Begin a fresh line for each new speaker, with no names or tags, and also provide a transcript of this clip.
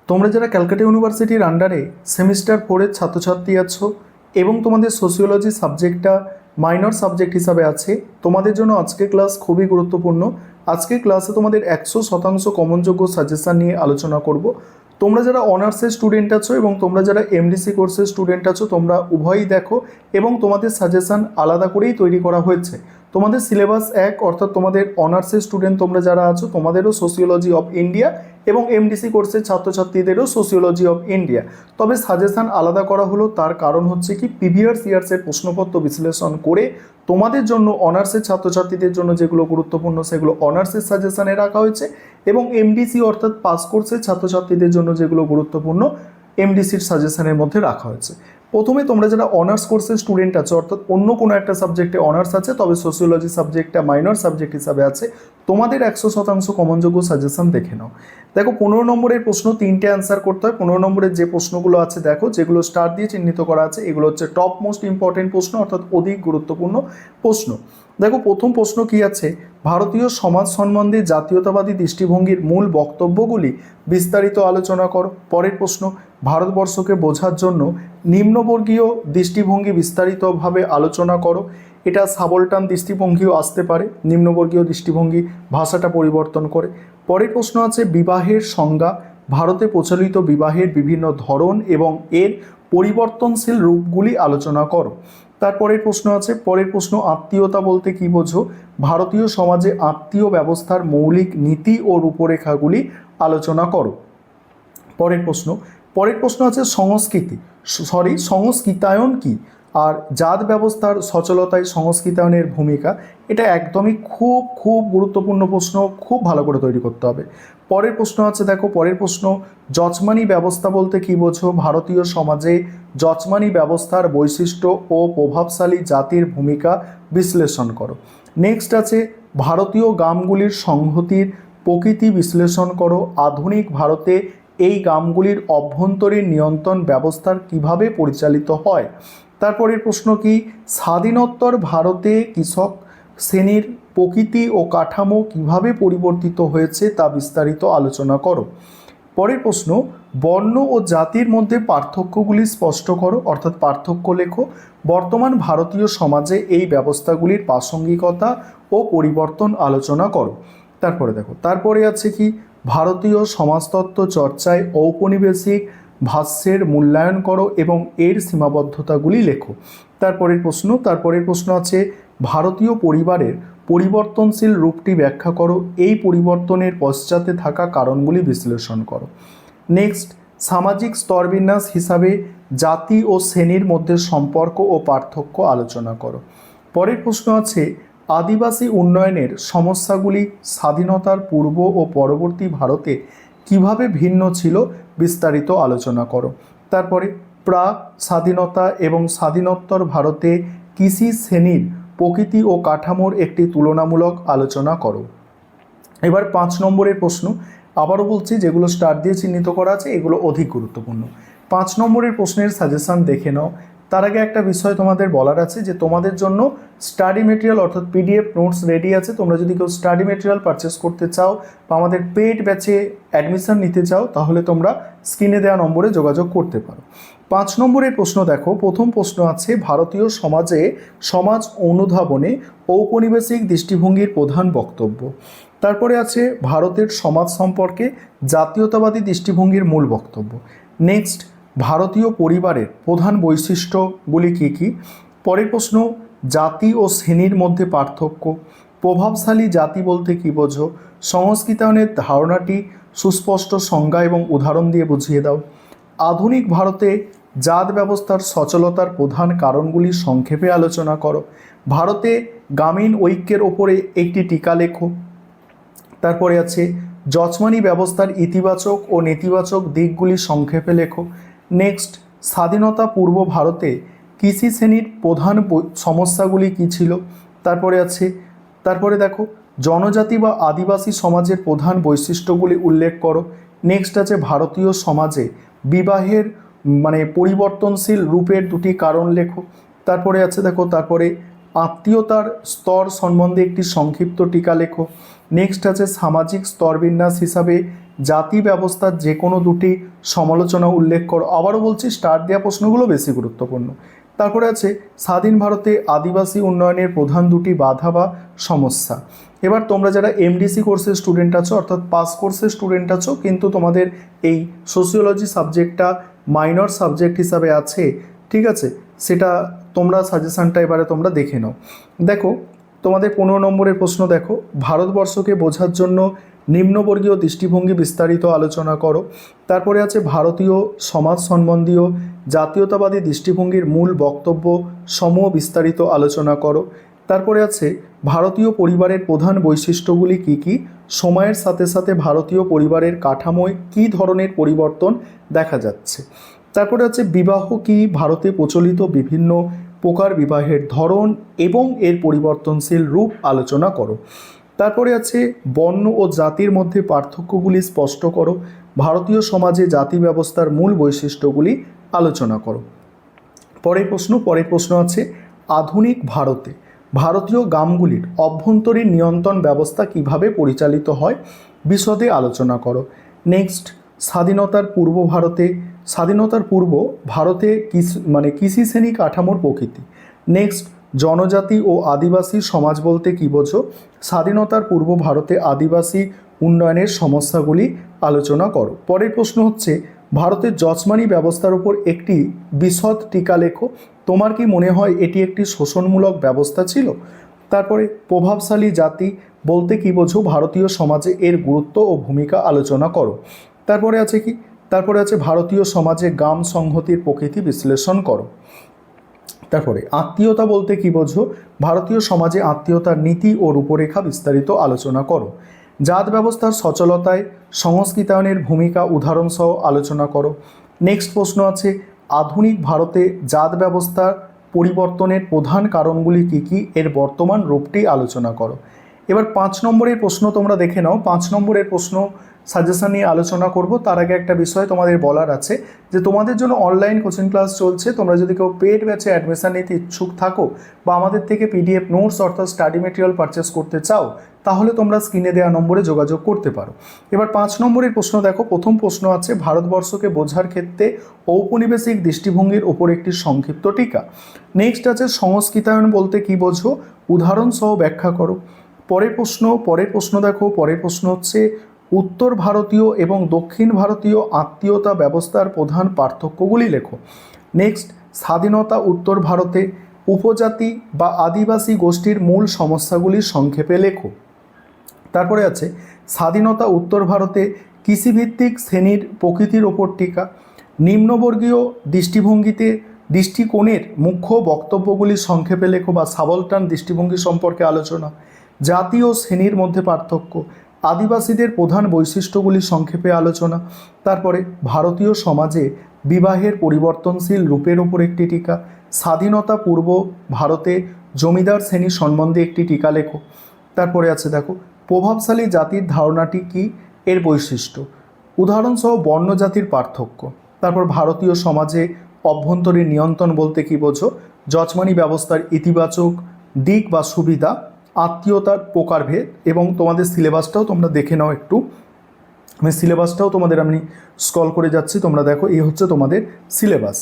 তোমরা যারা ক্যালকাটা ইউনিভার্সিটির আন্ডারে সেমিস্টার 4-এর ছাত্রছাত্রী আছো এবং তোমাদের সোশিওলজি সাবজেক্টটা মাইনর সাবজেক্ট হিসাবে আছে, তোমাদের জন্য আজকের ক্লাস খুবই গুরুত্বপূর্ণ। আজকের ক্লাসে তোমাদের 100% কমনযোগ্য সাজেশন নিয়ে আলোচনা করব। তোমরা যারা অনার্সের স্টুডেন্ট আছো এবং তোমরা যারা এমডিসি কোর্সের স্টুডেন্ট আছো, তোমরা উভয়ই দেখো এবং তোমাদের সাজেশন আলাদা করেই তৈরি করা হয়েছে। তোমাদের সিলেবাস এক, অর্থাৎ তোমাদের অনার্সের স্টুডেন্ট তোমরা যারা আছো তোমাদেরও সোশিওলজি অফ ইন্ডিয়া এবং এমডিসি কোর্সের ছাত্রছাত্রীদেরও সোশিওলজি অফ ইন্ডিয়া। তবে সাজেশন আলাদা করা হলো, তার কারণ হচ্ছে কি প্রিভিয়াস ইয়ার্সের প্রশ্নপত্র বিশ্লেষণ করে তোমাদের জন্য অনার্সের ছাত্রছাত্রীদের জন্য যেগুলো গুরুত্বপূর্ণ সেগুলো অনার্সের সাজেশনে রাখা হয়েছে এবং এমডিসি অর্থাৎ পাস কোর্সের ছাত্রছাত্রীদের জন্য যেগুলো গুরুত্বপূর্ণ এমডিসির সাজেশনের মধ্যে রাখা হয়েছে। প্রথমে তোমরা যারা অনার্স কোর্সের স্টুডেন্ট আছো, অর্থাৎ অন্য কোনো একটা সাবজেক্টে অনার্স আছে তবে সোশিওলজি সাবজেক্টটা মাইনর সাবজেক্ট হিসাবে আছে, তোমাদের 100% কমনযোগ্য সাজেশন দেখে নাও। দেখো 15 নম্বরের প্রশ্ন 3টে অ্যান্সার করতে হয়। 15 নম্বরের যে প্রশ্নগুলো আছে দেখো, যেগুলো স্টার দিয়ে চিহ্নিত করা আছে এগুলো হচ্ছে টপ মোস্ট ইম্পর্টেন্ট প্রশ্ন, অর্থাৎ অধিক গুরুত্বপূর্ণ প্রশ্ন। দেখো প্রথম প্রশ্ন কি আছে, ভারতীয় সমাজ সম্বন্ধে জাতীয়তাবাদী দৃষ্টিভঙ্গির মূল বক্তব্যগুলি বিস্তারিত আলোচনা করো। পরের প্রশ্ন, ভারতবর্ষকে বোঝার জন্য নিম্নবর্গীয় দৃষ্টিভঙ্গি বিস্তারিতভাবে আলোচনা করো। এটা সাবলটান দৃষ্টিভঙ্গিও আসতে পারে, নিম্নবর্গীয় দৃষ্টিভঙ্গি ভাষাটা পরিবর্তন করে। পরের প্রশ্ন আছে বিবাহের সংজ্ঞা, ভারতে প্রচলিত বিবাহের বিভিন্ন ধরন এবং এর পরিবর্তনশীল রূপগুলি আলোচনা করো। তারপরের প্রশ্ন আছে, পরের প্রশ্ন আত্মীয়তা বলতে কি বোঝো, ভারতীয় সমাজে আত্মীয় ব্যবস্থার মৌলিক নীতি ও রূপরেখাগুলি আলোচনা করো। পরের প্রশ্ন আছে সংস্কৃতায়ন কি, আর জাত ব্যবস্থার সচলতায় সংস্কৃতায়নের ভূমিকা। এটা একদমই খুব গুরুত্বপূর্ণ প্রশ্ন, খুব ভালো করে তৈরি করতে হবে। পরের প্রশ্ন আছে দেখো, পরের প্রশ্ন যজমানি ব্যবস্থা বলতে কি বোঝো, ভারতীয় সমাজে যজমানি ব্যবস্থার বৈশিষ্ট্য ও প্রভাবশালী জাতির ভূমিকা বিশ্লেষণ করো। নেক্সট আছে ভারতীয় গ্রামগুলির সংহতির প্রকৃতি বিশ্লেষণ করো, আধুনিক ভারতে এই গ্রামগুলির অভ্যন্তরীণ নিয়ন্ত্রণ ব্যবস্থার কিভাবে পরিচালিত হয়। তারপরের প্রশ্ন কি, স্বাধীনোত্তর ভারতে কৃষক শ্রেণীর প্রকৃতি ও কাঠামো কিভাবে পরিবর্তিত হয়েছে তা বিস্তারিত আলোচনা করো। পরের প্রশ্ন, বর্ণ ও জাতির মধ্যে পার্থক্যগুলি স্পষ্ট করো, অর্থাৎ পার্থক্য লেখো। বর্তমান ভারতীয় সমাজে এই ব্যবস্থাগুলির প্রাসঙ্গিকতা ও পরিবর্তন আলোচনা করো। তারপরে আছে কি, ভারতীয় সমাজতত্ত্ব চর্চায় ঔপনিবেশিক ভাষ্যের মূল্যায়ন করো এবং এর সীমাবদ্ধতাগুলি লেখো। তারপরের প্রশ্ন আছে ভারতীয় পরিবারের পরিবর্তনশীল রূপটি ব্যাখ্যা করো, এই পরিবর্তনের পশ্চাতে থাকা কারণগুলি বিশ্লেষণ করো। নেক্সট, সামাজিক স্তরবিন্যাস হিসাবে জাতি ও শ্রেণীর মধ্যে সম্পর্ক ও পার্থক্য আলোচনা করো। পরের প্রশ্ন আছে আদিবাসী উন্নয়নের সমস্যাগুলি স্বাধীনতার পূর্ব ও পরবর্তী ভারতে কিভাবে ভিন্ন ছিল বিস্তারিত আলোচনা করো। তারপরে প্রাক স্বাধীনতা এবং স্বাধীনোত্তর ভারতে কৃষি শ্রেণীর প্রকৃতি ও কাঠামোর একটি তুলনামূলক আলোচনা করো। এবার 5 নম্বরের প্রশ্ন, আবারও বলছি যেগুলো স্টার দিয়ে চিহ্নিত করা আছে এগুলো অধিক গুরুত্বপূর্ণ। 5 নম্বরের প্রশ্নের সাজেশন দেখে নাও। তার আগে একটা বিষয় তোমাদের বলার আছে যে তোমাদের জন্য স্টাডি মেটেরিয়াল অর্থাৎ পিডিএফ নোটস রেডি আছে। তোমরা যদি কেউ স্টাডি মেটেরিয়াল পারচেস করতে চাও বা আমাদের পেইড ব্যাচে অ্যাডমিশন নিতে চাও তাহলে তোমরা স্ক্রিনে দেওয়া নম্বরে যোগাযোগ করতে পারো। 5 নম্বরের প্রশ্ন দেখো, প্রথম প্রশ্ন আছে ভারতীয় সমাজে সমাজ অনুধাবনে ঔপনিবেশিক দৃষ্টিভঙ্গির প্রধান বক্তব্য। তারপরে আছে ভারতের সমাজ সম্পর্কে জাতীয়তাবাদী দৃষ্টিভঙ্গির মূল বক্তব্য। নেক্সট, ভারতীয় পরিবারের প্রধান বৈশিষ্ট্যগুলি কী কী। পরের প্রশ্ন, জাতি ও শ্রেণীর মধ্যে পার্থক্য, প্রভাবশালী জাতি বলতে কী বোঝো, সংস্কৃতায়নের ধারণাটি সুস্পষ্ট সংজ্ঞা এবং উদাহরণ দিয়ে বুঝিয়ে দাও। আধুনিক ভারতে জাত ব্যবস্থার সচলতার প্রধান কারণগুলি সংক্ষেপে আলোচনা করো। ভারতে গ্রামীণ ঐক্যের ওপরে একটি টিকা লেখো। তারপরে আছে যজমানি ব্যবস্থার ইতিবাচক ও নেতিবাচক দিকগুলি সংক্ষেপে লেখো। নেক্সট, স্বাধীনতা পূর্ব ভারতে কৃষি শ্রেণীর প্রধান সমস্যাগুলি কী ছিল। তারপরে দেখো জনজাতি বা আদিবাসী সমাজের প্রধান বৈশিষ্ট্যগুলি উল্লেখ করো। নেক্সট আছে ভারতীয় সমাজে বিবাহের পরিবর্তনশীল রূপের দুটি কারণ লেখো। তারপরে আত্মীয়তার স্তর সম্বন্ধে একটি সংক্ষিপ্ত টিকা লেখো। নেক্সট আছে সামাজিক স্তরবিন্যাস হিসাবে জাতি ব্যবস্থার যে কোনো দুটি সমালোচনা উল্লেখ করো। আবারও বলছি, স্টার দেওয়া প্রশ্নগুলো বেশি গুরুত্বপূর্ণ। তারপরে আছে স্বাধীন ভারতে আদিবাসী উন্নয়নের প্রধান দুটি বাধা বা সমস্যা। এবার তোমরা যারা এমডিসি কোর্সের স্টুডেন্ট আছো, অর্থাৎ পাস কোর্সের স্টুডেন্ট আছো, কিন্তু তোমাদের এই সোশিওলজি সাবজেক্টটা মাইনর সাবজেক্ট হিসাবে আছে, ঠিক আছে, সেটা তোমরা সাজেশানটা এবারে তোমরা দেখে নাও। দেখো তোমাদের 15 নম্বরের প্রশ্ন দেখো, ভারতবর্ষকে বোঝার জন্য নিম্নবর্গীয় দৃষ্টিভঙ্গি বিস্তারিত আলোচনা করো। তারপরে আছে ভারতীয় সমাজ সম্বন্ধীয় জাতীয়তাবাদী দৃষ্টিভঙ্গির মূল বক্তব্য সমূহ বিস্তারিত আলোচনা করো। তারপরে আছে ভারতীয় পরিবারের প্রধান বৈশিষ্ট্যগুলি কী কী, সময়ের সাথে সাথে ভারতীয় পরিবারের কাঠামোয় কী ধরনের পরিবর্তন দেখা যাচ্ছে। তারপরে আছে বিবাহ কি, ভারতে প্রচলিত বিভিন্ন প্রকার বিবাহের ধরন এবং এর পরিবর্তনশীল রূপ আলোচনা করো। তারপরে আছে বর্ণ ও জাতির মধ্যে পার্থক্যগুলি স্পষ্ট করো, ভারতীয় সমাজে জাতি ব্যবস্থার মূল বৈশিষ্ট্যগুলি আলোচনা করো। পরের প্রশ্ন আছে আধুনিক ভারতে ভারতীয় গ্রামগুলির অভ্যন্তরীণ নিয়ন্ত্রণ ব্যবস্থা কিভাবে পরিচালিত হয় বিশদে আলোচনা করো। নেক্সট স্বাধীনতার পূর্ব ভারতে কৃষি শ্রেণী কাঠামোর প্রকৃতি। নেক্সট জনজাতি ও আদিবাসী সমাজ বলতে কী বোঝো, স্বাধীনতার পূর্ব ভারতে আদিবাসী উন্নয়নের সমস্যাগুলি আলোচনা করো। পরের প্রশ্ন হচ্ছে ভারতের যজমানি ব্যবস্থার উপর একটি বিশদ টিকা লেখো, তোমার কি মনে হয় এটি একটি শোষণমূলক ব্যবস্থা ছিল? তারপরে প্রভাবশালী জাতি বলতে কী বোঝো, ভারতীয় সমাজে এর গুরুত্ব ও ভূমিকা আলোচনা করো। তারপরে আছে ভারতীয় সমাজে গ্রাম সংহতির প্রকৃতি বিশ্লেষণ করো। তারপরে আত্মীয়তা বলতে কী বোঝো, ভারতীয় সমাজে আত্মীয়তার নীতি ও রূপরেখা বিস্তারিত আলোচনা করো। জাত ব্যবস্থার সচলতায় সংস্কৃতায়নের ভূমিকা উদাহরণসহ আলোচনা করো। নেক্সট প্রশ্ন আছে আধুনিক ভারতে জাত ব্যবস্থার পরিবর্তনের প্রধান কারণগুলি কী কী, এর বর্তমান রূপটি আলোচনা করো। এবার 5 নম্বরের প্রশ্ন তোমরা দেখে নাও। 5 নম্বরের প্রশ্ন সাজেশন নিয়ে আলোচনা করব। তার আগে একটা বিষয় তোমাদের বলার আছে যে তোমাদের জন্য অনলাইন কোচিং ক্লাস চলছে। তোমরা যদি কেউ পেড ব্যাচে অ্যাডমিশন নিতে ইচ্ছুক থাকো বা আমাদের থেকে পিডিএফ নোটস অর্থাৎ স্টাডি মেটেরিয়াল পারচেস করতে চাও, তাহলে তোমরা স্ক্রিনে দেওয়া নম্বরে যোগাযোগ করতে পারো। এবার 5 নম্বরের প্রশ্ন দেখো। প্রথম প্রশ্ন আছে ভারতবর্ষকে বোঝার ক্ষেত্রে ঔপনিবেশিক দৃষ্টিভঙ্গির ওপর একটি সংক্ষিপ্ত টিকা। নেক্সট আছে সংস্কৃতায়ন বলতে কী বোঝো, উদাহরণসহ ব্যাখ্যা করো। পরের প্রশ্ন দেখো। পরের প্রশ্ন হচ্ছে উত্তর ভারতীয় এবং দক্ষিণ ভারতীয় আত্মীয়তা ব্যবস্থার প্রধান পার্থক্যগুলি লেখো। নেক্সট স্বাধীনতা উত্তর ভারতে উপজাতি বা আদিবাসী গোষ্ঠীর মূল সমস্যাগুলি সংক্ষেপে লেখো। তারপরে আছে স্বাধীনতা উত্তর ভারতে কৃষিভিত্তিক শ্রেণীর প্রকৃতির ওপর টিকা। নিম্নবর্গীয় দৃষ্টিকোণের মুখ্য বক্তব্যগুলি সংক্ষেপে লেখো বা সাবলটান দৃষ্টিভঙ্গি সম্পর্কে আলোচনা। জাতি ও শ্রেণীর মধ্যে পার্থক্য, আদিবাসীদের প্রধান বৈশিষ্ট্যগুলি সংক্ষেপে আলোচনা। তারপরে ভারতীয় সমাজে বিবাহের পরিবর্তনশীল রূপের ওপর একটি টিকা। স্বাধীনতা পূর্ব ভারতে জমিদার শ্রেণী সম্বন্ধে একটি টিকা লেখো। তারপরে আছে দেখো প্রভাবশালী জাতির ধারণাটি কী, এর বৈশিষ্ট্য, উদাহরণসহ বর্ণ জাতির পার্থক্য। তারপর ভারতীয় সমাজে অভ্যন্তরীণ নিয়ন্ত্রণ বলতে কী বোঝো, যজমানি ব্যবস্থার ইতিবাচক দিক বা সুবিধা, আত্মীয়তার প্রকারভেদ এবং তোমাদের সিলেবাসটাও তোমরা দেখে নাও একটু। আমি সিলেবাসটাও তোমাদের আমি স্ক্রল করে যাচ্ছি, তোমরা দেখো এই হচ্ছে তোমাদের সিলেবাস।